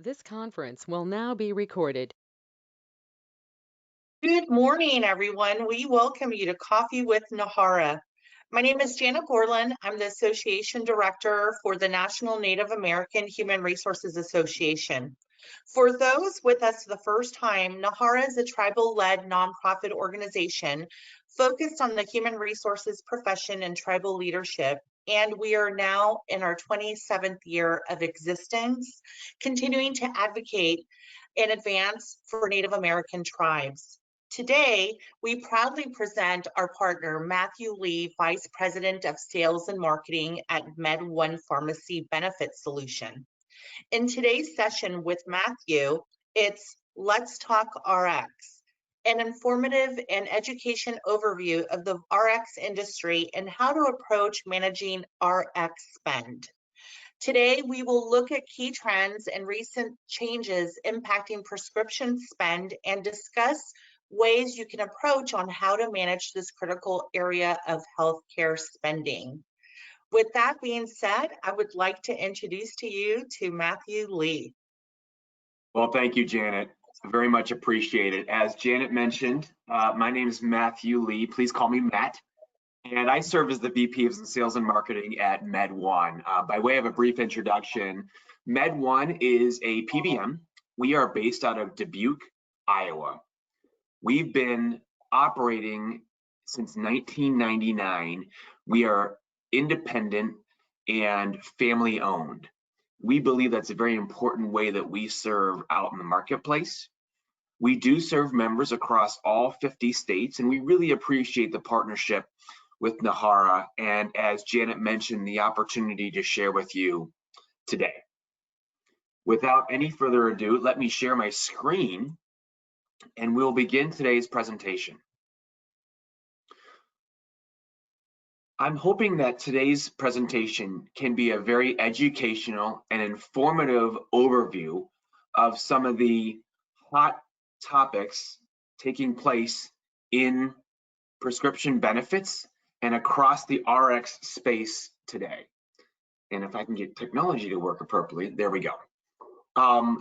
This conference will now be recorded. Good morning, everyone. We welcome you to Coffee with NNAHRA. My name is Janet Borland. I'm the Association Director for the National Native American Human Resources Association. For those with us for the first time, NNAHRA is a tribal-led nonprofit organization focused on the human resources profession and tribal leadership, and we are now in our 27th year of existence, continuing to advocate and advance for Native American tribes. Today, we proudly present our partner, Mathew Lee, Vice President of Sales and Marketing at MedOne Pharmacy Benefit Solutions. In today's session with Mathew, it's Let's Talk RX, an informative and education overview of the RX industry and how to approach managing RX spend. Today, we will look at key trends and recent changes impacting prescription spend and discuss ways you can approach on how to manage this critical area of healthcare spending. With that being said, I would like to introduce to you to Mathew Lee. Well, thank you, Janet. Very much appreciated. As Janet mentioned, my name is Mathew Lee. Please call me Matt. And I serve as the VP of Sales and Marketing at MedOne. By way of a brief introduction, MedOne is a PBM. We are based out of Dubuque, Iowa. We've been operating since 1999. We are independent and family owned. We believe that's a very important way that we serve out in the marketplace. We do serve members across all 50 states, and we really appreciate the partnership with NNAHRA, and as Janet mentioned, the opportunity to share with you today. Without any further ado, let me share my screen and we'll begin today's presentation. I'm hoping that today's presentation can be a very educational and informative overview of some of the hot topics taking place in prescription benefits and across the RX space today. And if I can get technology to work appropriately, there we go.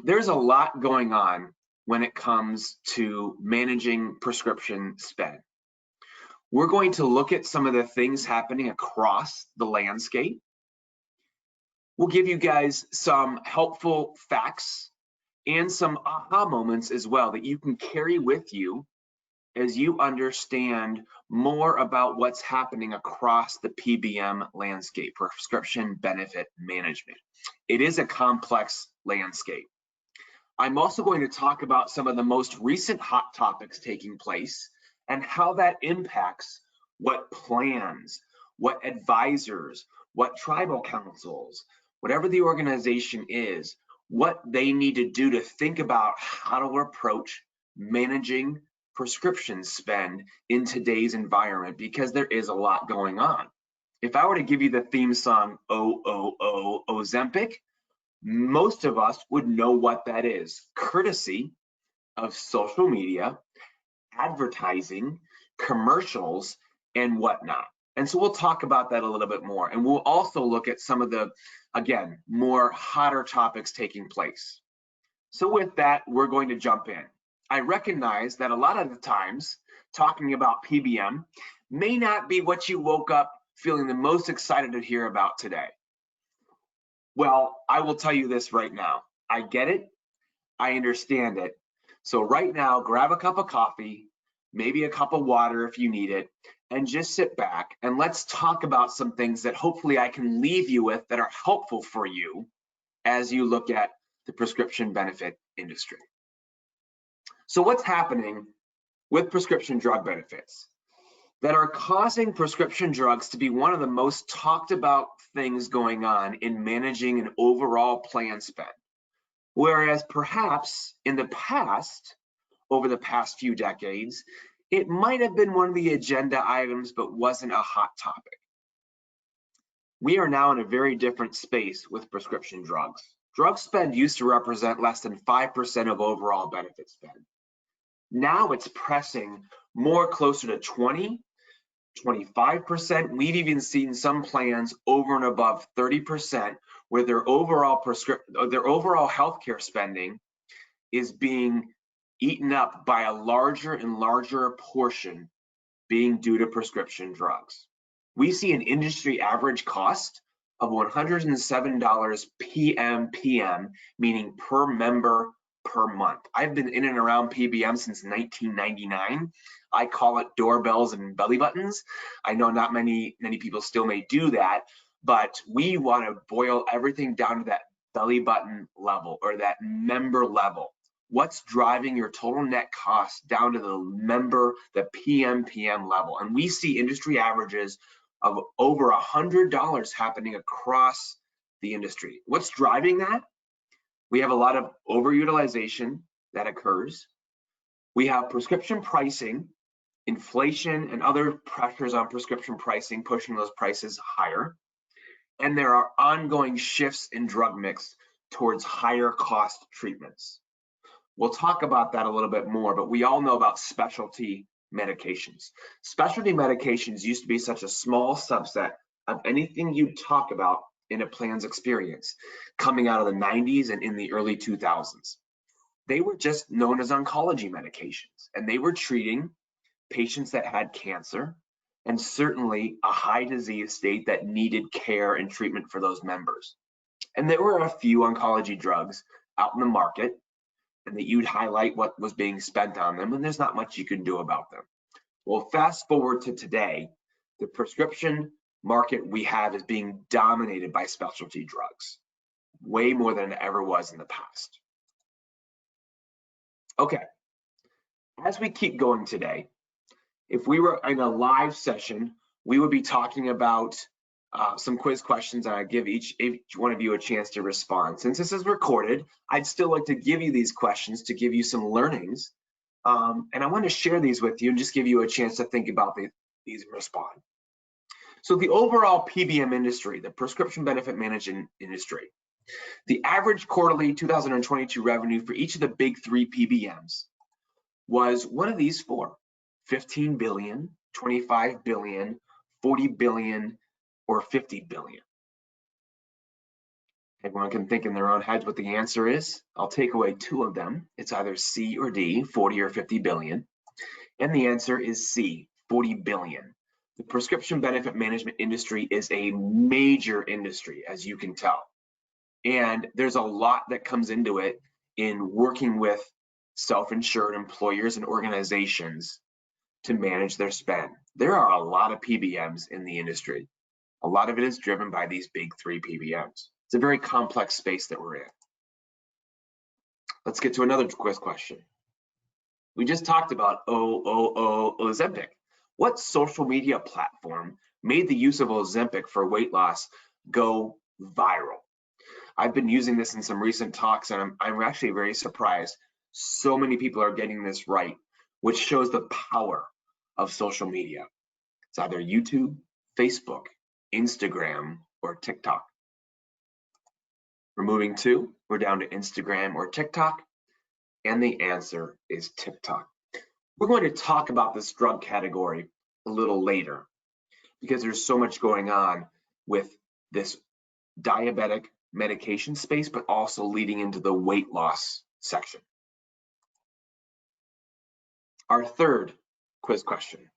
There's a lot going on when it comes to managing prescription spend. We're going to look at some of the things happening across the landscape. We'll give you guys some helpful facts and some aha moments as well that you can carry with you as you understand more about what's happening across the PBM landscape, prescription benefit management. It is a complex landscape. I'm also going to talk about some of the most recent hot topics taking place and how that impacts what plans, what advisors, what tribal councils, whatever the organization is, what they need to do to think about how to approach managing prescription spend in today's environment, because there is a lot going on. If I were to give you the theme song, Oh, Oh, Oh, Ozempic, most of us would know what that is, courtesy of social media, advertising, commercials, and whatnot. And so we'll talk about that a little bit more. And we'll also look at some of the, again, more hotter topics taking place. So with that, we're going to jump in. I recognize that a lot of the times talking about PBM may not be what you woke up feeling the most excited to hear about today. Well, I will tell you this right now. I get it. I understand it. So right now, grab a cup of coffee, maybe a cup of water if you need it, and just sit back and let's talk about some things that hopefully I can leave you with that are helpful for you as you look at the prescription benefit industry. So what's happening with prescription drug benefits that are causing prescription drugs to be one of the most talked about things going on in managing an overall plan spend? Whereas perhaps in the past, over the past few decades, it might have been one of the agenda items, but wasn't a hot topic. We are now in a very different space with prescription drugs. Drug spend used to represent less than 5% of overall benefit spend. Now it's pressing more closer to 20 25%. We've even seen some plans over and above 30%, where their overall healthcare spending is being eaten up by a larger and larger portion being due to prescription drugs. We see an industry average cost of $107 PMPM, meaning per member per month. I've been in and around PBM since 1999. I call it doorbells and belly buttons. I know not many people still may do that, but we want to boil everything down to that belly button level or that member level. What's driving your total net cost down to the member, the PMPM level? And we see industry averages of over $100 happening across the industry. What's driving that? We have a lot of overutilization that occurs. We have prescription pricing, inflation, and other pressures on prescription pricing pushing those prices higher. And there are ongoing shifts in drug mix towards higher cost treatments. We'll talk about that a little bit more, but we all know about specialty medications. Specialty medications used to be such a small subset of anything you talk about in a plan's experience coming out of the 90s and in the early 2000s. They were just known as oncology medications, and they were treating patients that had cancer and certainly a high disease state that needed care and treatment for those members. And there were a few oncology drugs out in the market, and that you'd highlight what was being spent on them, and there's not much you can do about them. Well, fast forward to today, the prescription market we have is being dominated by specialty drugs, way more than it ever was in the past. Okay, as we keep going today, if we were in a live session, we would be talking about some quiz questions, and I'd give each one of you a chance to respond. Since this is recorded, I'd still like to give you these questions to give you some learnings, and I want to share these with you and just give you a chance to think about these and respond. So the overall PBM industry, the prescription benefit management industry, the average quarterly 2022 revenue for each of the big three PBMs was one of these four: 15 billion, 25 billion, 40 billion, or 50 billion. Everyone can think in their own heads what the answer is. I'll take away two of them. It's either C or D, 40 or 50 billion. And the answer is C, 40 billion. The prescription benefit management industry is a major industry, as you can tell. And there's a lot that comes into it in working with self-insured employers and organizations to manage their spend. There are a lot of PBMs in the industry. A lot of it is driven by these big three PBMs. It's a very complex space that we're in. Let's get to another quiz question. We just talked about Ozempic. What social media platform made the use of Ozempic for weight loss go viral? I've been using this in some recent talks, and I'm actually very surprised. So many people are getting this right, which shows the power of social media. It's either YouTube, Facebook, Instagram, or TikTok. We're moving to, we're down to Instagram or TikTok, and the answer is TikTok. We're going to talk about this drug category a little later because there's so much going on with this diabetic medication space, but also leading into the weight loss section. Our third quiz question: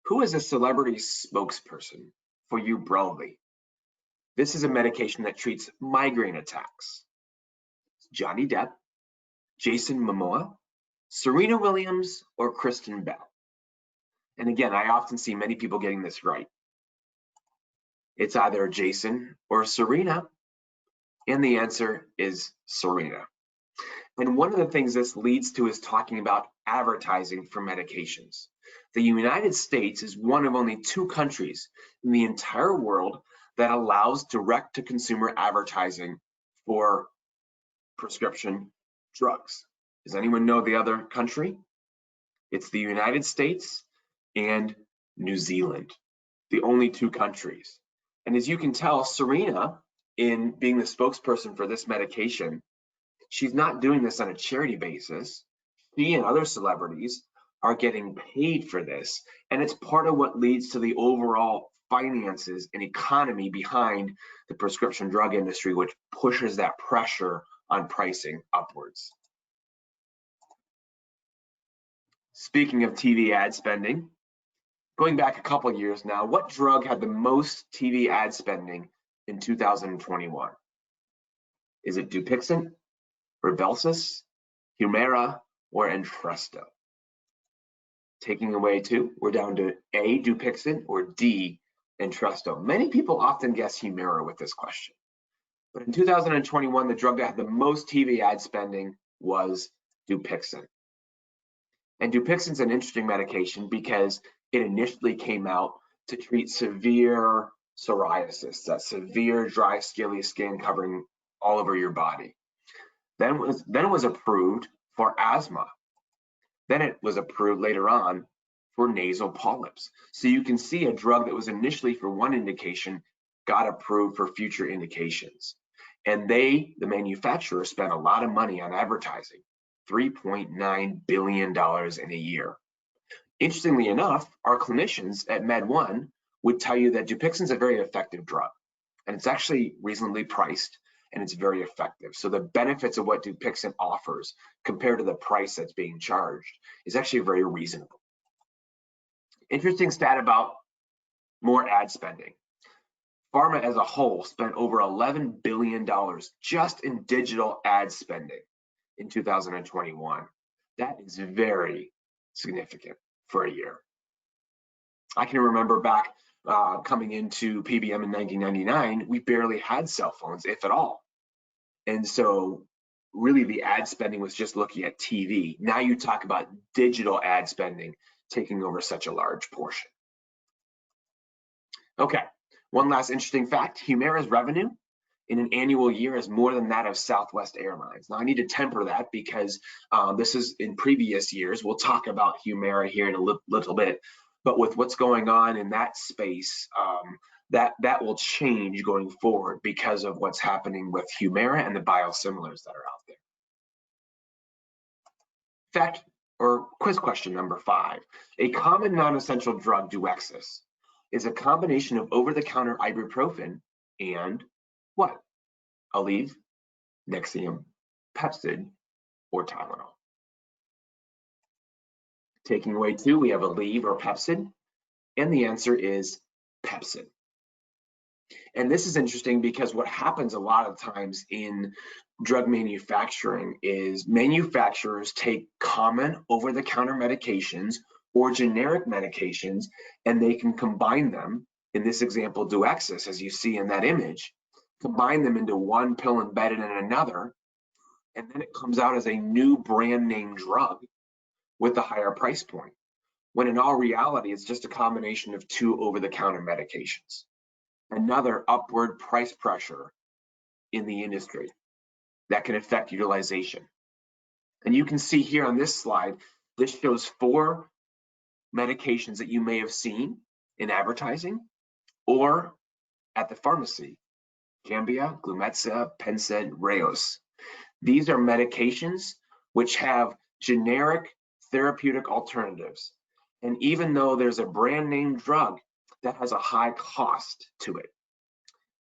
who is a celebrity spokesperson for Ubrelvy? This is a medication that treats migraine attacks. Johnny Depp, Jason Momoa, Serena Williams, or Kristen Bell? And again, I often see many people getting this right. It's either Jason or Serena, and the answer is Serena. And one of the things this leads to is talking about advertising for medications. The United States is one of only 2 countries in the entire world that allows direct-to-consumer advertising for prescription drugs. Does anyone know the other country? It's the United States and New Zealand, the only 2 countries. And as you can tell, Serena, in being the spokesperson for this medication, she's not doing this on a charity basis. She and other celebrities are getting paid for this, and it's part of what leads to the overall finances and economy behind the prescription drug industry, which pushes that pressure on pricing upwards. Speaking of TV ad spending, going back a couple of years now, what drug had the most TV ad spending in 2021? Is it Dupixent, Rybelsus, Humira, or Entresto? Taking away 2, we're down to A, Dupixent, or D, Entresto. Many people often guess Humira with this question. But in 2021, the drug that had the most TV ad spending was Dupixent. And Dupixent's an interesting medication because it initially came out to treat severe psoriasis, that severe dry, scaly skin covering all over your body. Then it was approved for asthma. Then it was approved later on for nasal polyps. So you can see a drug that was initially for one indication got approved for future indications. And the manufacturer, spent a lot of money on advertising, $3.9 billion in a year. Interestingly enough, our clinicians at MedOne would tell you that Dupixent's a very effective drug, and it's actually reasonably priced, and it's very effective. So the benefits of what Dupixent offers compared to the price that's being charged is actually very reasonable. Interesting stat about more ad spending. Pharma as a whole spent over $11 billion just in digital ad spending in 2021. That is very significant for a year. I can remember back coming into PBM in 1999, we barely had cell phones, if at all. And so really the ad spending was just looking at TV. Now you talk about digital ad spending taking over such a large portion. Okay, one last interesting fact, Humira's revenue in an annual year is more than that of Southwest Airlines. Now I need to temper that because this is in previous years. We'll talk about Humira here in a little bit, but with what's going on in that space, that will change going forward because of what's happening with Humira and the biosimilars that are out there. Fact or quiz question number 5. A common non-essential drug, Duexis, is a combination of over-the-counter ibuprofen and what? Aleve, Nexium, Pepcid, or Tylenol. Taking away 2, we have Aleve or Pepcid, and the answer is Pepcid. And this is interesting because what happens a lot of times in drug manufacturing is manufacturers take common over-the-counter medications or generic medications, and they can combine them. In this example, Duexis, as you see in that image, combine them into one pill embedded in another, and then it comes out as a new brand name drug with a higher price point, when in all reality, it's just a combination of 2 over-the-counter medications. Another upward price pressure in the industry that can affect utilization. And you can see here on this slide, this shows 4 medications that you may have seen in advertising or at the pharmacy: Cambia, Glumetza, Pennsaid, Rayos. These are medications which have generic therapeutic alternatives. And even though there's a brand name drug that has a high cost to it,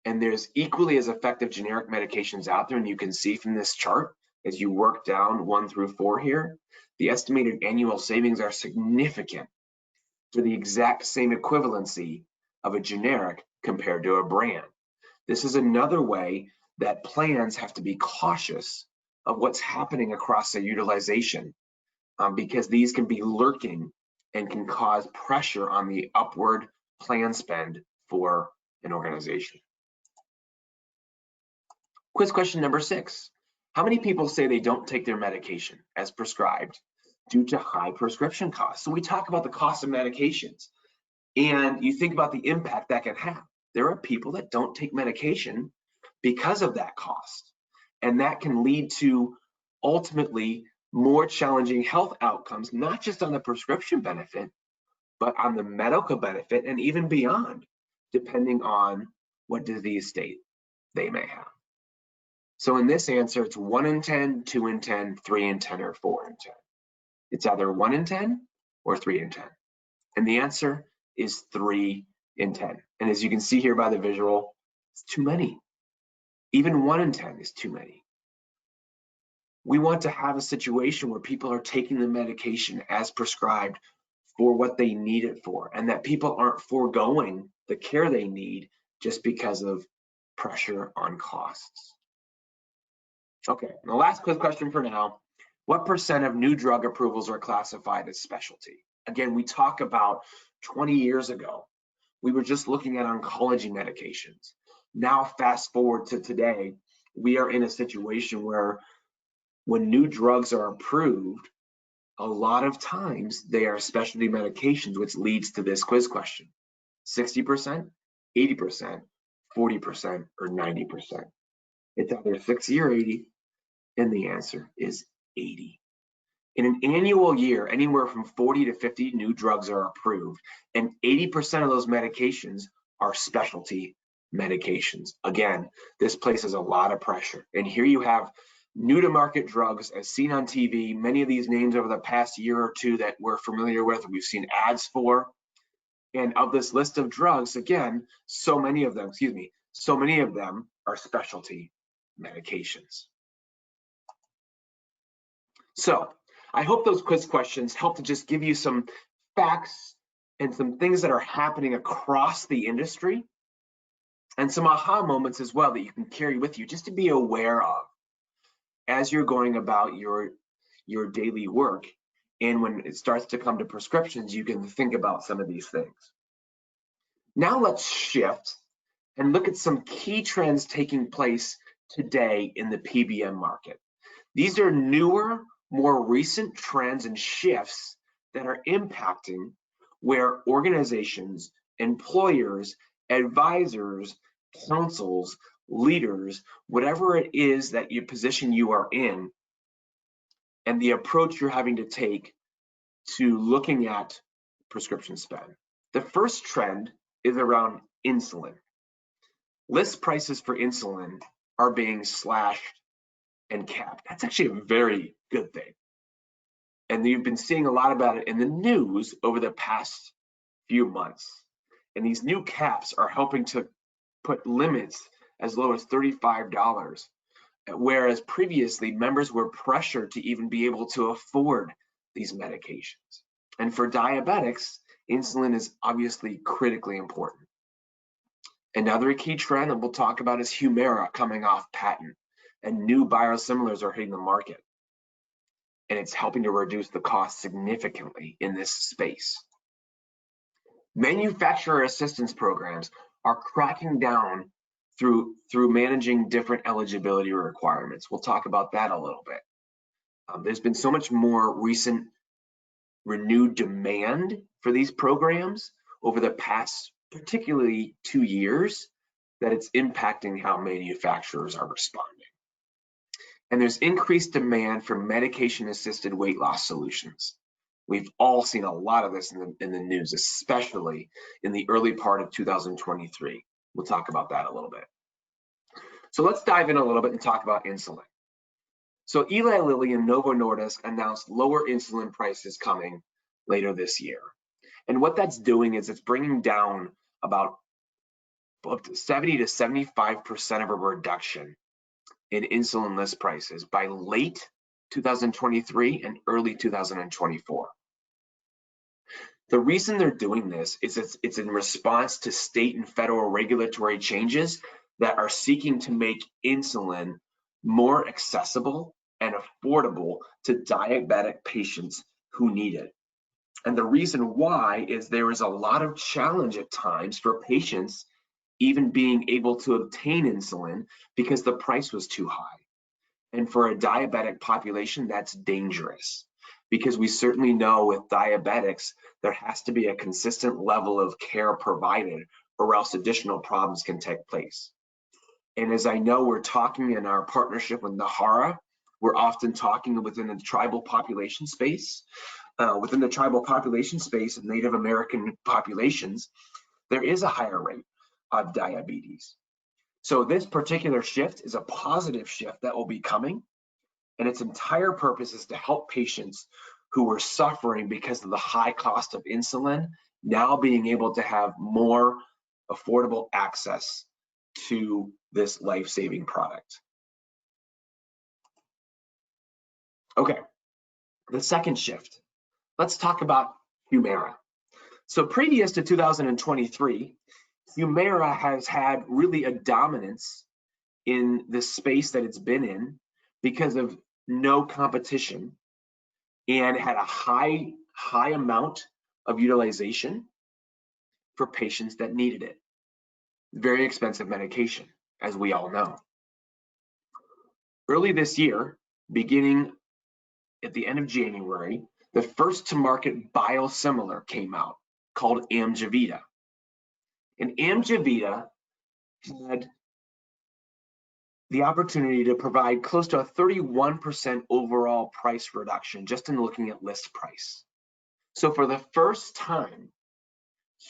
and there's equally as effective generic medications out there, and you can see from this chart, as you work down 1 through 4 here, the estimated annual savings are significant for the exact same equivalency of a generic compared to a brand. This is another way that plans have to be cautious of what's happening across their utilization, because these can be lurking and can cause pressure on the upward plan spend for an organization. Quiz question number 6. How many people say they don't take their medication as prescribed due to high prescription costs? So we talk about the cost of medications, and you think about the impact that can have. There are people that don't take medication because of that cost, and that can lead to ultimately more challenging health outcomes, not just on the prescription benefit, but on the medical benefit and even beyond, depending on what disease state they may have. So in this answer, it's 1 in 10, 2 in 10, 3 in 10, or 4 in 10. It's either 1 in 10, or 3 in 10? And the answer is 3 in 10. And as you can see here by the visual, it's too many. Even 1 in 10 is too many. We want to have a situation where people are taking the medication as prescribed for what they need it for, and that people aren't foregoing the care they need just because of pressure on costs. Okay, the last quick question for now. What % of new drug approvals are classified as specialty? Again, we talk about 20 years ago, we were just looking at oncology medications. Now, fast forward to today, we are in a situation where when new drugs are approved, a lot of times they are specialty medications, which leads to this quiz question. 60%, 80%, 40%, or 90%. It's either 60 or 80, and the answer is 80. In an annual year, anywhere from 40 to 50 new drugs are approved, and 80% of those medications are specialty medications. Again, this places a lot of pressure. And here you have new to market drugs as seen on TV, many of these names over the past year or two that we're familiar with, we've seen ads for. And of this list of drugs, again, so many of them are specialty medications. So I hope those quiz questions help to just give you some facts and some things that are happening across the industry and some aha moments as well that you can carry with you just to be aware of as you're going about your daily work. And when it starts to come to prescriptions, you can think about some of these things. Now let's shift and look at some key trends taking place today in the PBM market. These are newer, more recent trends and shifts that are impacting where organizations, employers, advisors, councils, leaders, whatever it is that your position you are in, and the approach you're having to take to looking at prescription spend. The first trend is around insulin. List prices for insulin are being slashed and capped. That's actually a very good thing. And you've been seeing a lot about it in the news over the past few months. And these new caps are helping to put limits as low as $35, whereas previously members were pressured to even be able to afford these medications. And for diabetics, insulin is obviously critically important. Another key trend that we'll talk about is Humira coming off patent, and new biosimilars are hitting the market. And it's helping to reduce the cost significantly in this space. Manufacturer assistance programs are cracking down through managing different eligibility requirements. We'll talk about that a little bit. There's been so much more recent renewed demand for these programs over the past, particularly 2 years, that it's impacting how manufacturers are responding. And there's increased demand for medication-assisted weight loss solutions. We've all seen a lot of this in the news, especially in the early part of 2023. We'll talk about that a little bit. So let's dive in a little bit and talk about insulin. So Eli Lilly and Novo Nordisk announced lower insulin prices coming later this year. And what that's doing is it's bringing down about up to 70 to 75% of a reduction in insulin list prices by late 2023 and early 2024. The reason they're doing this is it's in response to state and federal regulatory changes that are seeking to make insulin more accessible and affordable to diabetic patients who need it. And the reason why is there is a lot of challenge at times for patients even being able to obtain insulin because the price was too high. And for a diabetic population, that's dangerous because we certainly know with diabetics, there has to be a consistent level of care provided or else additional problems can take place. And as I know, we're talking in our partnership with NNAHRA, we're often talking within the tribal population space. Within the tribal population space of Native American populations, there is a higher rate of diabetes. So this particular shift is a positive shift that will be coming, and its entire purpose is to help patients who were suffering because of the high cost of insulin now being able to have more affordable access to this life-saving product. Okay, the second shift. Let's talk about Humira. So previous to 2023, Humira has had really a dominance in the space that it's been in because of no competition, and had a high amount of utilization for patients that needed it. Very expensive medication, as we all know. Early this year, beginning at the end of January, the first to market biosimilar came out called Amjevita. And Amjevita had the opportunity to provide close to a 31% overall price reduction just in looking at list price. So for the first time,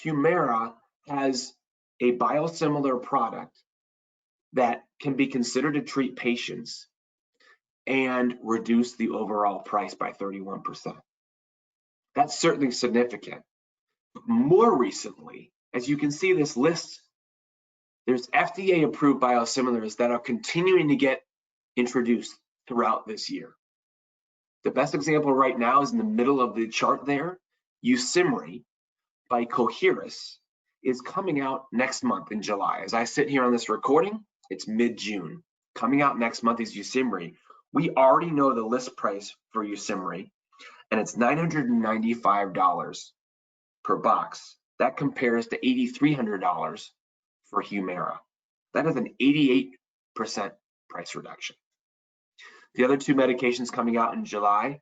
Humira has a biosimilar product that can be considered to treat patients and reduce the overall price by 31%. That's certainly significant. More recently, as you can see this list, there's FDA-approved biosimilars that are continuing to get introduced throughout this year. The best example right now is in the middle of the chart there. Yusimry by Coherus is coming out next month in July. As I sit here on this recording, it's mid-June. Coming out next month is Yusimry. We already know the list price for Yusimry, and it's $995 per box. That compares to $8,300 for Humira. That is an 88% price reduction. The other two medications coming out in July,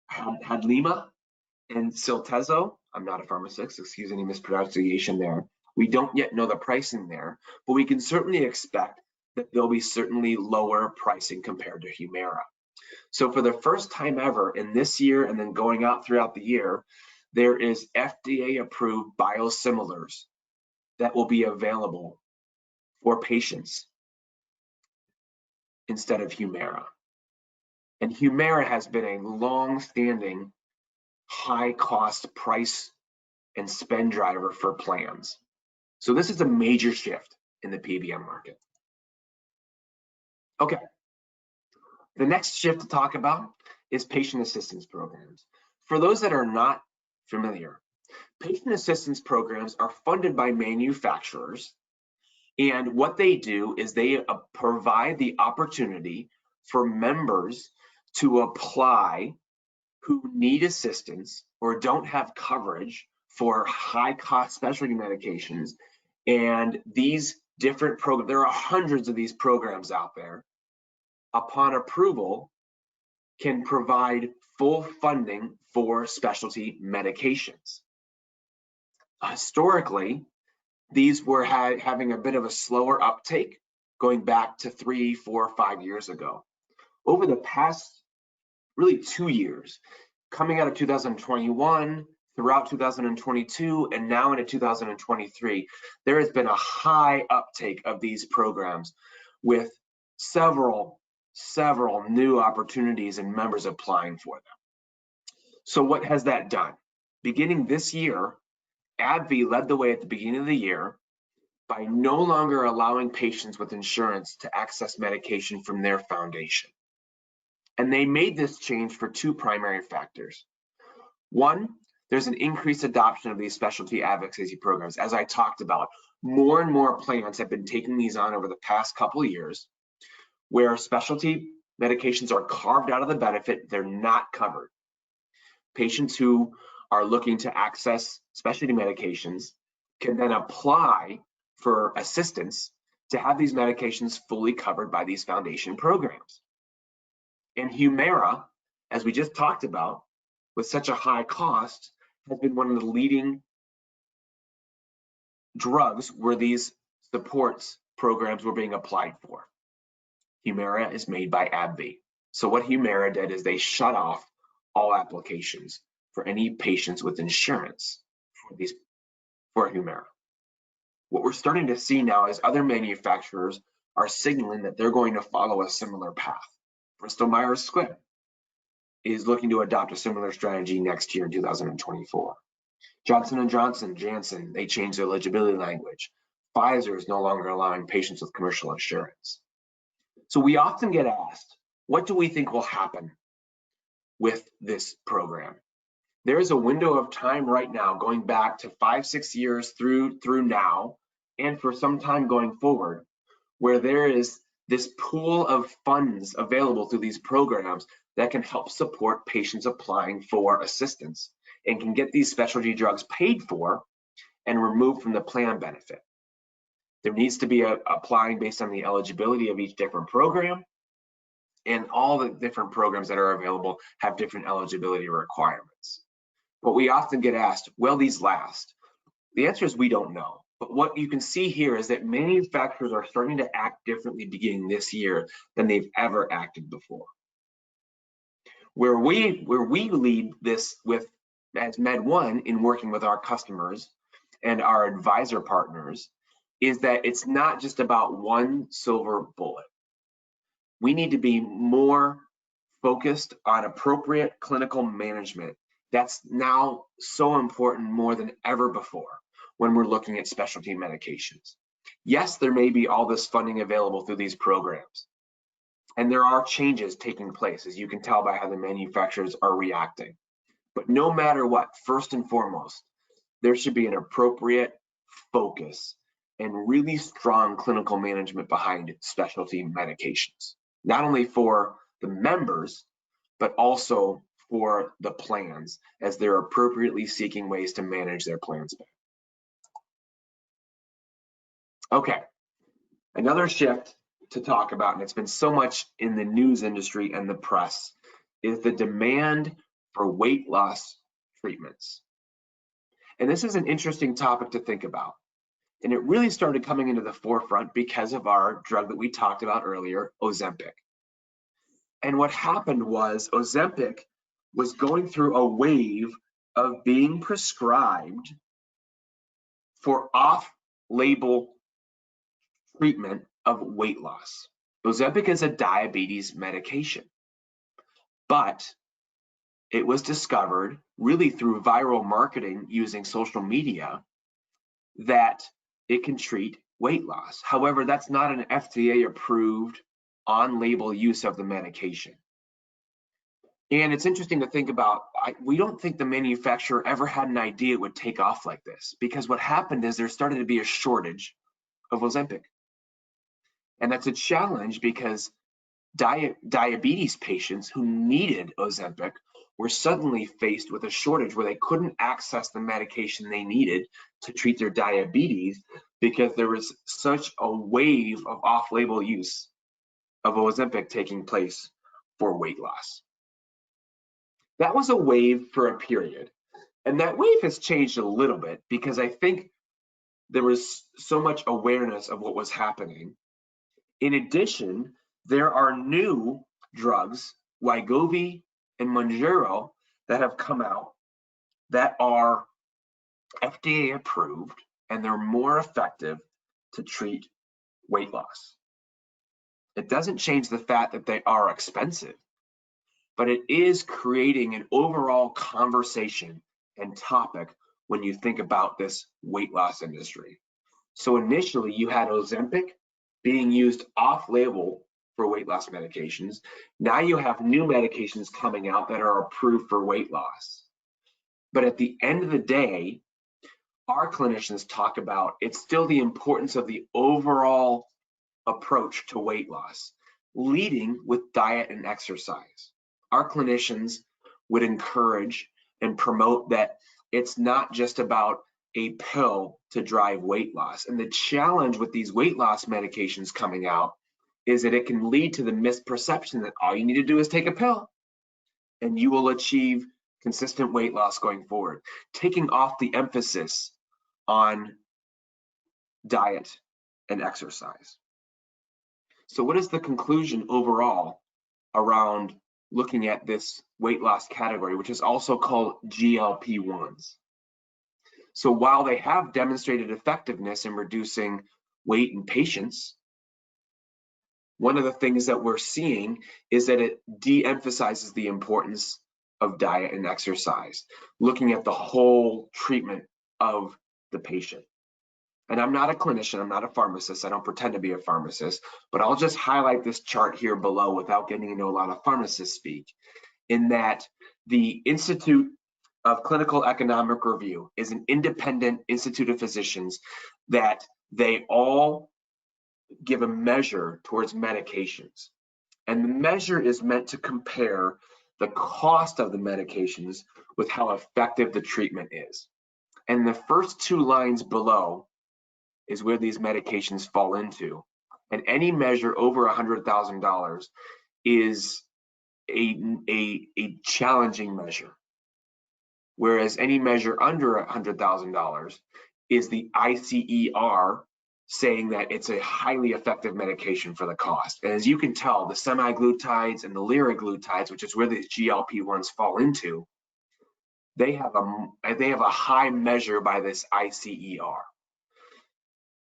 Hadlima and Siltezo. I'm not a pharmacist, excuse any mispronunciation there. We don't yet know the pricing there, but we can certainly expect that there'll be certainly lower pricing compared to Humira. So for the first time ever in this year and then going out throughout the year, there is FDA-approved biosimilars that will be available for patients instead of Humira. And Humira has been a long-standing high-cost price and spend driver for plans. So this is a major shift in the PBM market. Okay, the next shift to talk about is patient assistance programs. For those that are not familiar, patient assistance programs are funded by manufacturers, and what they do is they provide the opportunity for members to apply who need assistance or don't have coverage for high-cost specialty medications. And these different programs, there are hundreds of these programs out there, upon approval, can provide full funding for specialty medications. Historically, these were having a bit of a slower uptake going back to 3, 4, 5 years ago. Over the past really 2 years, coming out of 2021, throughout 2022, and now into 2023, there has been a high uptake of these programs with several new opportunities and members applying for them. So what has that done? Beginning this year, AbbVie led the way at the beginning of the year by no longer allowing patients with insurance to access medication from their foundation. And they made this change for two primary factors. One, there's an increased adoption of these specialty advocacy programs. As I talked about, more and more plans have been taking these on over the past couple of years, where specialty medications are carved out of the benefit, they're not covered. Patients who are looking to access specialty medications can then apply for assistance to have these medications fully covered by these foundation programs. And Humira, as we just talked about, with such a high cost, has been one of the leading drugs where these supports programs were being applied for. Humira is made by AbbVie. So what Humira did is they shut off all applications for any patients with insurance for Humira. What we're starting to see now is other manufacturers are signaling that they're going to follow a similar path. Bristol Myers Squibb is looking to adopt a similar strategy next year in 2024. Johnson & Johnson, Janssen, they changed their eligibility language. Pfizer is no longer allowing patients with commercial insurance. So we often get asked, what do we think will happen with this program? There is a window of time right now going back to 5-6 years through now, and for some time going forward, where there is this pool of funds available through these programs that can help support patients applying for assistance and can get these specialty drugs paid for and removed from the plan benefit. There needs to be applying based on the eligibility of each different program, and all the different programs that are available have different eligibility requirements. But we often get asked, will these last? The answer is we don't know. But what you can see here is that manufacturers are starting to act differently beginning this year than they've ever acted before. Where we lead this with as MedOne in working with our customers and our advisor partners is that it's not just about one silver bullet. We need to be more focused on appropriate clinical management. That's now so important more than ever before when we're looking at specialty medications. Yes, there may be all this funding available through these programs, and there are changes taking place, as you can tell by how the manufacturers are reacting. But no matter what, first and foremost, there should be an appropriate focus and really strong clinical management behind specialty medications, not only for the members, but also for the plans as they're appropriately seeking ways to manage their plan spend. Okay, another shift to talk about, and it's been so much in the news industry and the press, is the demand for weight loss treatments. And this is an interesting topic to think about. And it really started coming into the forefront because of our drug that we talked about earlier, Ozempic. And what happened was Ozempic was going through a wave of being prescribed for off-label treatment of weight loss. Ozempic is a diabetes medication, but it was discovered really through viral marketing using social media that it can treat weight loss. However, that's not an FDA-approved on-label use of the medication. And it's interesting to think about, we don't think the manufacturer ever had an idea it would take off like this, because what happened is there started to be a shortage of Ozempic. And that's a challenge because diabetes patients who needed Ozempic were suddenly faced with a shortage where they couldn't access the medication they needed to treat their diabetes because there was such a wave of off-label use of Ozempic taking place for weight loss. That was a wave for a period, and that wave has changed a little bit because I think there was so much awareness of what was happening. In addition, there are new drugs, Wegovy and Mounjaro, that have come out that are FDA approved, and they're more effective to treat weight loss. It doesn't change the fact that they are expensive, but it is creating an overall conversation and topic when you think about this weight loss industry. So initially you had Ozempic being used off-label for weight loss medications. Now you have new medications coming out that are approved for weight loss. But at the end of the day, our clinicians talk about it's still the importance of the overall approach to weight loss, leading with diet and exercise. Our clinicians would encourage and promote that it's not just about a pill to drive weight loss. And the challenge with these weight loss medications coming out is that it can lead to the misperception that all you need to do is take a pill and you will achieve consistent weight loss going forward, taking off the emphasis on diet and exercise. So what is the conclusion overall around looking at this weight loss category, which is also called GLP-1s? So while they have demonstrated effectiveness in reducing weight in patients, one of the things that we're seeing is that it de-emphasizes the importance of diet and exercise, looking at the whole treatment of the patient. And I'm not a clinician, I'm not a pharmacist, I don't pretend to be a pharmacist, but I'll just highlight this chart here below without getting into a lot of pharmacist speak, in that the Institute of Clinical Economic Review is an independent institute of physicians that they all give a measure towards medications. And the measure is meant to compare the cost of the medications with how effective the treatment is. And the first two lines below is where these medications fall into. And any measure over $100,000 is a challenging measure. Whereas any measure under $100,000 is the ICER saying that it's a highly effective medication for the cost. And as you can tell, the semaglutides and the liraglutides, which is where these GLP-1s fall into, they have a high measure by this ICER.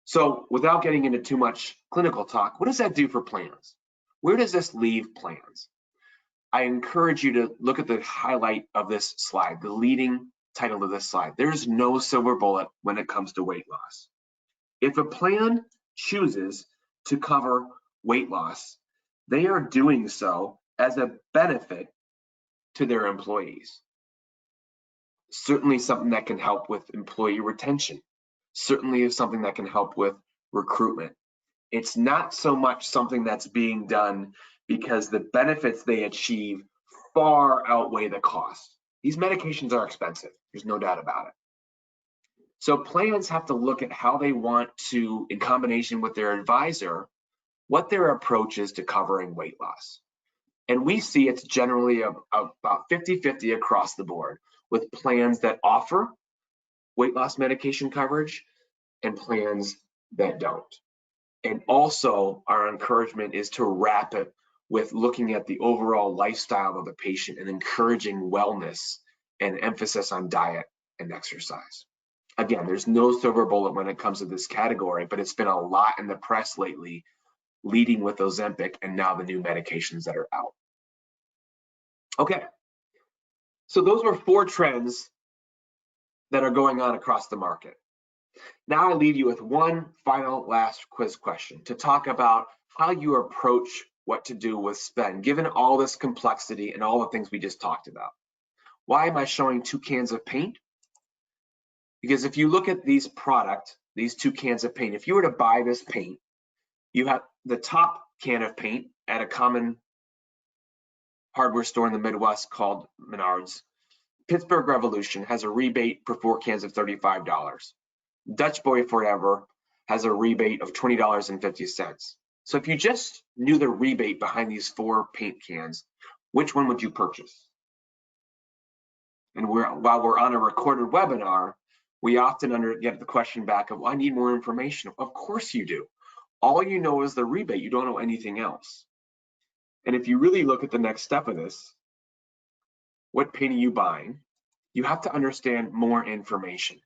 So without getting into too much clinical talk, what does that do for plans? Where does this leave plans? I encourage you to look at the highlight of this slide, the leading title of this slide. There's no silver bullet when it comes to weight loss. If a plan chooses to cover weight loss, they are doing so as a benefit to their employees. Certainly something that can help with employee retention. Certainly is something that can help with recruitment. It's not so much something that's being done because the benefits they achieve far outweigh the cost. These medications are expensive, there's no doubt about it. So plans have to look at how they want to, in combination with their advisor, what their approach is to covering weight loss. And we see it's generally about 50-50 across the board, with plans that offer weight loss medication coverage and plans that don't. And also our encouragement is to wrap it with looking at the overall lifestyle of the patient and encouraging wellness and emphasis on diet and exercise. Again, there's no silver bullet when it comes to this category, but it's been a lot in the press lately, leading with Ozempic and now the new medications that are out. Okay, so those were 4 trends that are going on across the market. Now I leave you with one final last quiz question to talk about how you approach what to do with spend, given all this complexity and all the things we just talked about. Why am I showing 2 cans of paint? Because if you look at these 2 cans of paint, if you were to buy this paint, you have the top can of paint at a common hardware store in the Midwest called Menards. Pittsburgh Revolution has a rebate for 4 cans of $35. Dutch Boy Forever has a rebate of $20.50. So if you just knew the rebate behind these 4 paint cans, which one would you purchase? And while we're on a recorded webinar, we often get the question back of, well, I need more information. Of course you do. All you know is the rebate. You don't know anything else. And if you really look at the next step of this, what paint are you buying? You have to understand more information.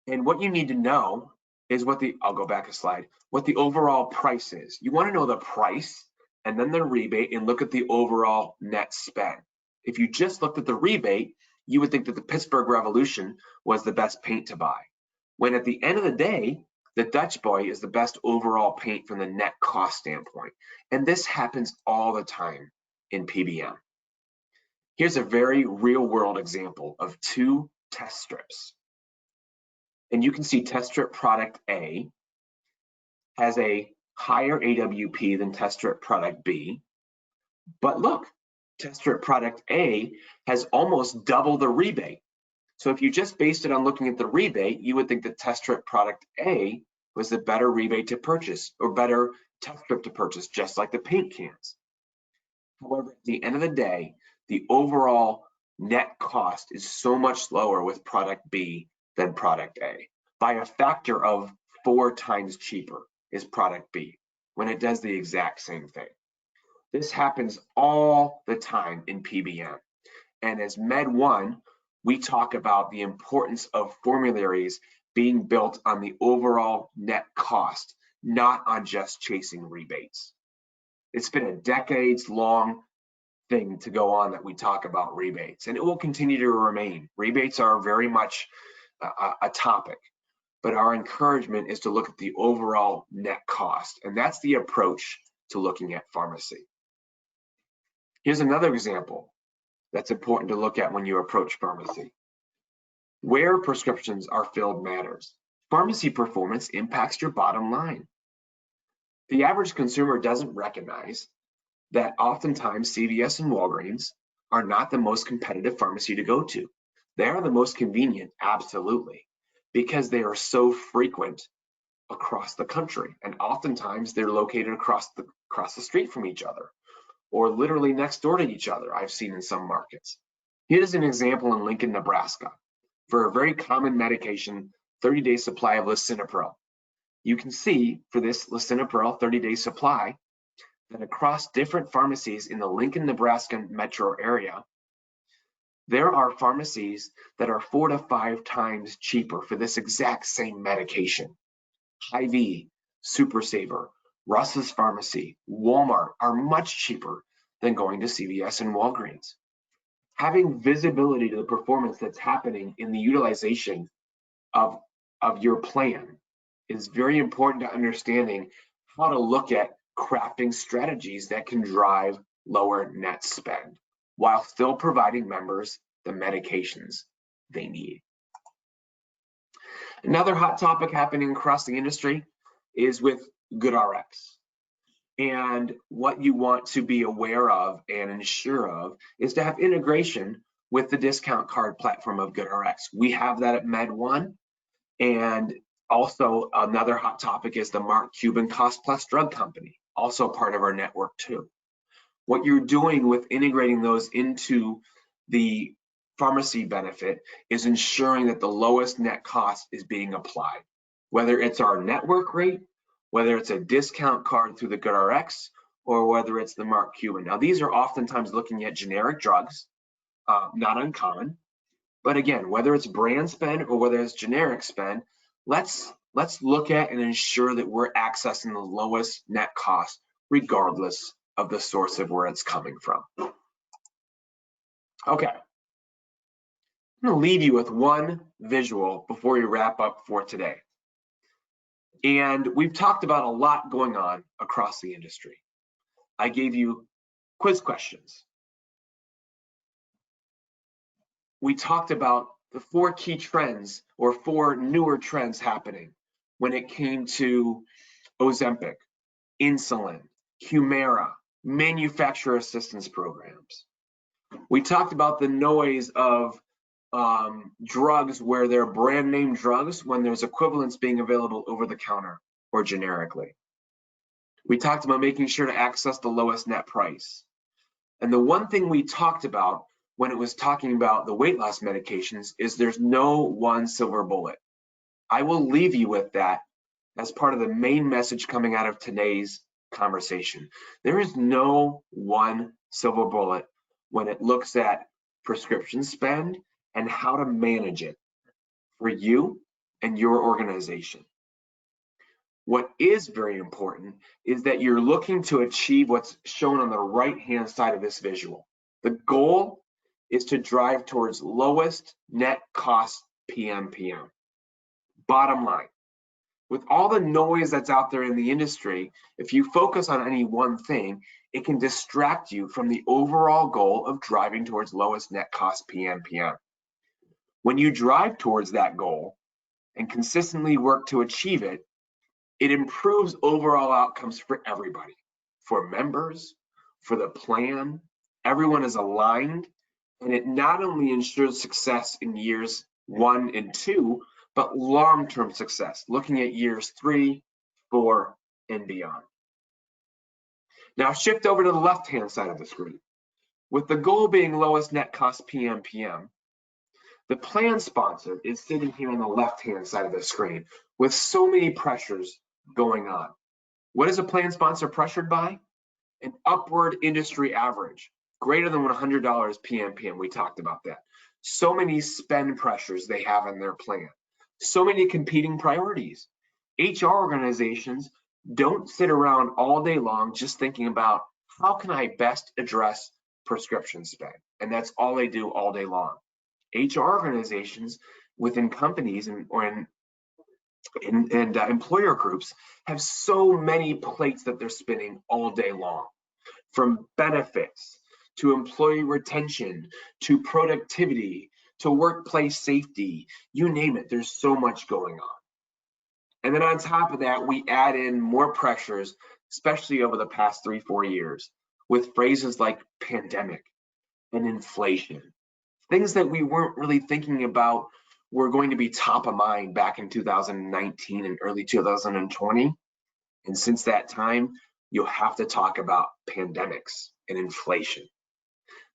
And what you need to know is I'll go back a slide, what the overall price is. You want to know the price and then the rebate and look at the overall net spend. If you just looked at the rebate, you would think that the Pittsburgh Revolution was the best paint to buy. When at the end of the day, the Dutch Boy is the best overall paint from the net cost standpoint. And this happens all the time in PBM. Here's a very real world example of 2 test strips. And you can see test strip product A has a higher AWP than test strip product B. But look, test strip product A has almost double the rebate. So if you just based it on looking at the rebate, you would think that test strip product A was the better rebate to purchase or better test strip to purchase, just like the paint cans. However, at the end of the day, the overall net cost is so much lower with product B than product A. By a factor of 4 times cheaper is product B when it does the exact same thing. This happens all the time in PBM. And as MedOne, we talk about the importance of formularies being built on the overall net cost, not on just chasing rebates. It's been a decades-long thing to go on that we talk about rebates, and it will continue to remain. Rebates are very much a topic, but our encouragement is to look at the overall net cost, and that's the approach to looking at pharmacy. Here's another example that's important to look at when you approach pharmacy. Where prescriptions are filled matters. Pharmacy performance impacts your bottom line. The average consumer doesn't recognize that oftentimes CVS and Walgreens are not the most competitive pharmacy to go to. They are the most convenient, absolutely, because they are so frequent across the country, and oftentimes they're located across the street from each other, or literally next door to each other, I've seen in some markets. Here's an example in Lincoln, Nebraska, for a very common medication, 30-day supply of lisinopril. You can see for this lisinopril 30-day supply that across different pharmacies in the Lincoln, Nebraska metro area, there are pharmacies that are 4 to 5 times cheaper for this exact same medication. Hy-Vee, Super Saver, Russ's Pharmacy, Walmart are much cheaper than going to CVS and Walgreens. Having visibility to the performance that's happening in the utilization of your plan is very important to understanding how to look at crafting strategies that can drive lower net spend while still providing members the medications they need. Another hot topic happening across the industry is with GoodRx. And what you want to be aware of and ensure of is to have integration with the discount card platform of GoodRx. We have that at MedOne. And also another hot topic is the Mark Cuban Cost Plus Drug Company, also part of our network too. What you're doing with integrating those into the pharmacy benefit is ensuring that the lowest net cost is being applied, whether it's our network rate, whether it's a discount card through the GoodRx, or whether it's the Mark Cuban. Now, these are oftentimes looking at generic drugs, not uncommon. But again, whether it's brand spend or whether it's generic spend, let's look at and ensure that we're accessing the lowest net cost, regardless of the source of where it's coming from. Okay, I'm gonna leave you with one visual before we wrap up for today. And we've talked about a lot going on across the industry. I gave you quiz questions. We talked about the 4 key trends or 4 newer trends happening when it came to Ozempic, insulin, Humira, manufacturer assistance programs. We talked about the noise of drugs where they're brand name drugs when there's equivalents being available over the counter or generically. We talked about making sure to access the lowest net price. And the one thing we talked about when it was talking about the weight loss medications is there's no one silver bullet. I will leave you with that as part of the main message coming out of today's conversation. There is no one silver bullet when it looks at prescription spend and how to manage it for you and your organization. What is very important is that you're looking to achieve what's shown on the right-hand side of this visual. The goal is to drive towards lowest net cost PMPM. Bottom line, with all the noise that's out there in the industry, if you focus on any one thing, it can distract you from the overall goal of driving towards lowest net cost PMPM. When you drive towards that goal and consistently work to achieve it, it improves overall outcomes for everybody, for members, for the plan. Everyone is aligned, and it not only ensures success in years 1 and 2, but long-term success, looking at years 3, 4, and beyond. Now shift over to the left-hand side of the screen. With the goal being lowest net cost PMPM, the plan sponsor is sitting here on the left-hand side of the screen with so many pressures going on. What is a plan sponsor pressured by? An upward industry average, greater than $100 PMPM. We talked about that. So many spend pressures they have in their plan. So many competing priorities. HR organizations Don't sit around all day long just thinking about how can I best address prescription spend? And that's all they do all day long. HR organizations within companies and employer groups have so many plates that they're spinning all day long, from benefits to employee retention to productivity to workplace safety, you name it, there's so much going on. And then on top of that, we add in more pressures, especially over the past 3-4 years, with phrases like pandemic and inflation, things that we weren't really thinking about were going to be top of mind back in 2019 and early 2020. And since that time, you'll have to talk about pandemics and inflation.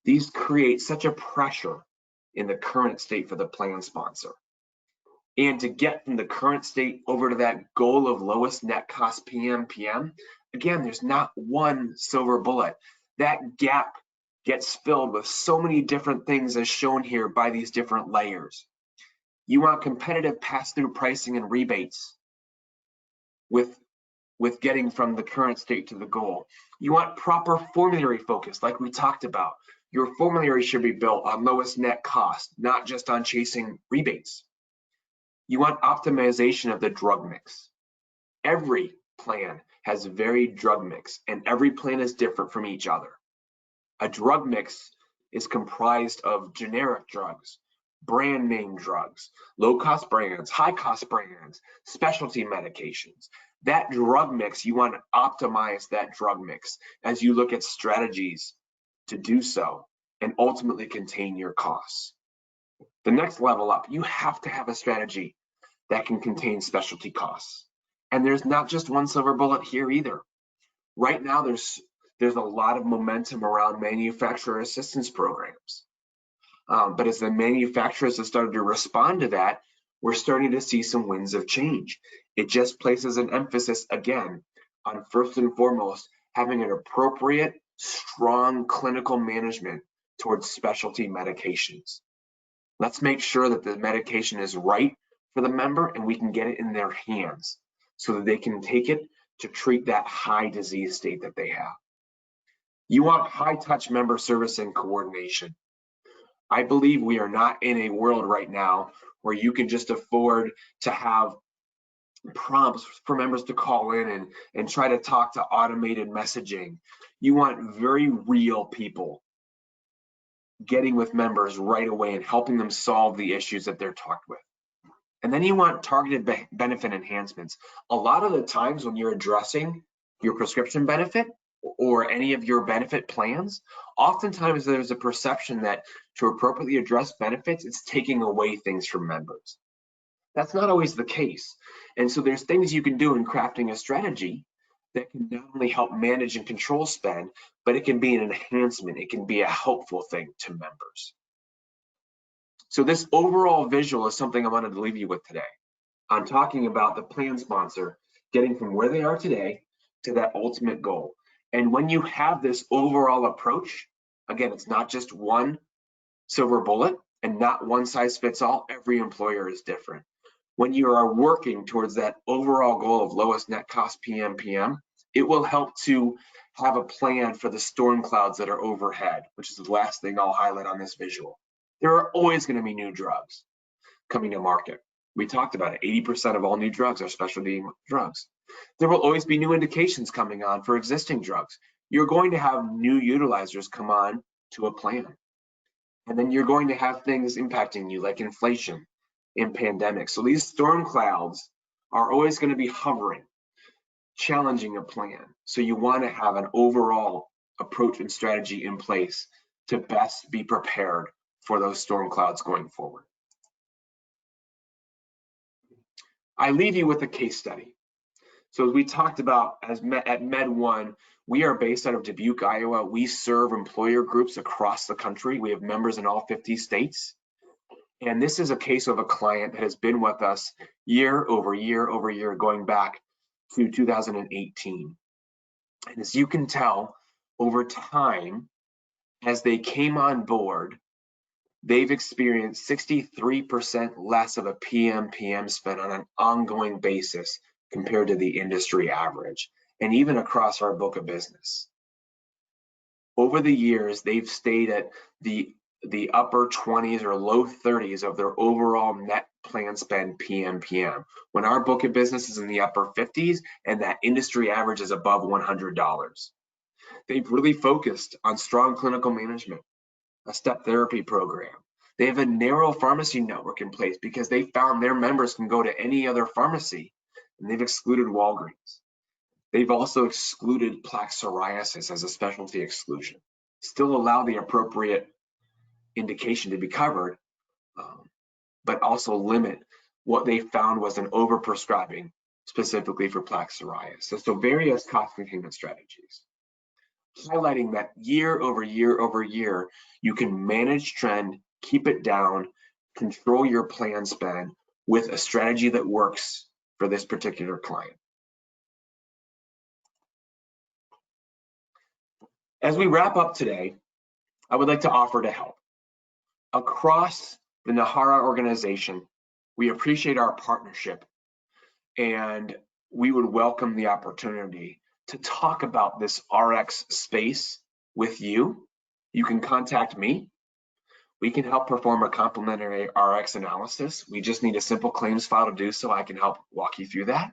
These create such a pressure in the current state for the plan sponsor. And to get from the current state over to that goal of lowest net cost PMPM, again, there's not one silver bullet. That gap gets filled with so many different things as shown here by these different layers. You want competitive pass-through pricing and rebates with getting from the current state to the goal. You want proper formulary focus, like we talked about. Your formulary should be built on lowest net cost, not just on chasing rebates. You want optimization of the drug mix. Every plan has varied drug mix, and every plan is different from each other. A drug mix is comprised of generic drugs, brand name drugs, low-cost brands, high-cost brands, specialty medications. That drug mix, you want to optimize that drug mix as you look at strategies to do so and ultimately contain your costs. The next level up, you have to have a strategy that can contain specialty costs. And there's not just one silver bullet here either. Right now, there's a lot of momentum around manufacturer assistance programs. But as the manufacturers have started to respond to that, we're starting to see some winds of change. It just places an emphasis again on first and foremost having an appropriate, strong clinical management towards specialty medications. Let's make sure that the medication is right for the member and we can get it in their hands so that they can take it to treat that high disease state that they have. You want high touch member service and coordination. I believe we are not in a world right now where you can just afford to have prompts for members to call in and try to talk to automated messaging. You want very real people getting with members right away and helping them solve the issues that they're talked with. And then you want targeted benefit enhancements. A lot of the times when you're addressing your prescription benefit or any of your benefit plans, oftentimes there's a perception that to appropriately address benefits, it's taking away things from members. That's not always the case. And so there's things you can do in crafting a strategy that can not only help manage and control spend, but it can be an enhancement. It can be a helpful thing to members. So this overall visual is something I wanted to leave you with today. I'm talking about the plan sponsor getting from where they are today to that ultimate goal. And when you have this overall approach, again, it's not just one silver bullet and not one size fits all. Every employer is different. When you are working towards that overall goal of lowest net cost PMPM, it will help to have a plan for the storm clouds that are overhead, which is the last thing I'll highlight on this visual. There are always going to be new drugs coming to market. We talked about it, 80% of all new drugs are specialty drugs. There will always be new indications coming on for existing drugs. You're going to have new utilizers come on to a plan. And then you're going to have things impacting you like inflation and pandemics. So these storm clouds are always going to be hovering, challenging a plan. So you want to have an overall approach and strategy in place to best be prepared for those storm clouds going forward. I leave you with a case study. So as we talked about at MedOne, we are based out of Dubuque, Iowa. We serve employer groups across the country. We have members in all 50 states. And this is a case of a client that has been with us year over year over year, going back to 2018. And as you can tell, over time, as they came on board, they've experienced 63% less of a PMPM spend on an ongoing basis compared to the industry average, and even across our book of business. Over the years, they've stayed at the upper 20s or low 30s of their overall net plan spend PMPM, when our book of business is in the upper 50s and that industry average is above $100. They've really focused on strong clinical management, a step therapy program. They have a narrow pharmacy network in place because they found their members can go to any other pharmacy, and they've excluded Walgreens. They've also excluded plaque psoriasis as a specialty exclusion, still allow the appropriate indication to be covered, but also limit what they found was an overprescribing specifically for plaque psoriasis. So various cost containment strategies, highlighting that year over year over year, you can manage trend, keep it down, control your plan spend with a strategy that works for this particular client. As we wrap up today, I would like to offer to help. Across the NAHRA organization, we appreciate our partnership, and we would welcome the opportunity to talk about this RX space with you. You can contact me. We can help perform a complimentary RX analysis. We just need a simple claims file to do so. I can help walk you through that.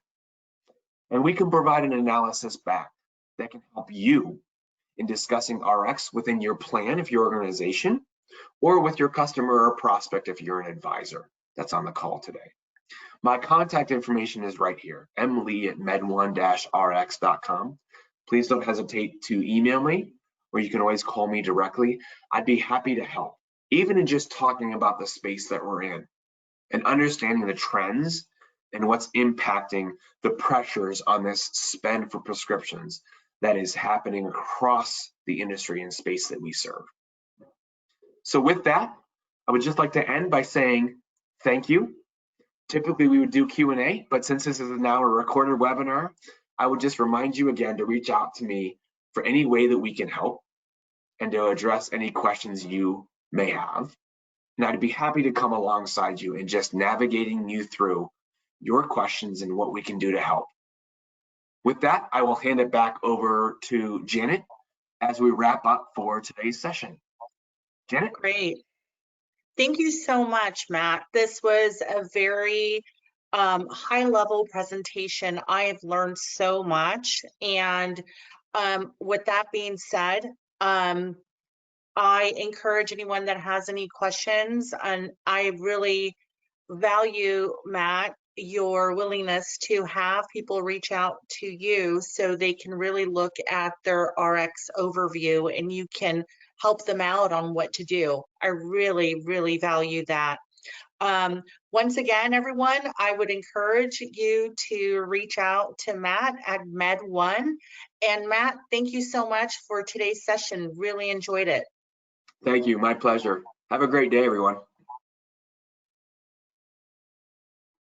And we can provide an analysis back that can help you in discussing RX within your plan if your organization, or with your customer or prospect if you're an advisor that's on the call today. My contact information is right here, mlee@medone-rx.com. Please don't hesitate to email me, or you can always call me directly. I'd be happy to help, even in just talking about the space that we're in and understanding the trends and what's impacting the pressures on this spend for prescriptions that is happening across the industry and space that we serve. So with that, I would just like to end by saying thank you. Typically we would do Q&A, but since this is now a recorded webinar, I would just remind you again to reach out to me for any way that we can help and to address any questions you may have. And I'd be happy to come alongside you in just navigating you through your questions and what we can do to help. With that, I will hand it back over to Janet as we wrap up for today's session. Janet? Great. Thank you so much, Matt. This was a very high-level presentation. I have learned so much. And with that being said, I encourage anyone that has any questions, and I really value, Matt, your willingness to have people reach out to you so they can really look at their RX overview and you can help them out on what to do. I really, really value that. Once again, everyone, I would encourage you to reach out to Matt at MedOne. And Matt, thank you so much for today's session. Really enjoyed it. Thank you. My pleasure. Have a great day, everyone.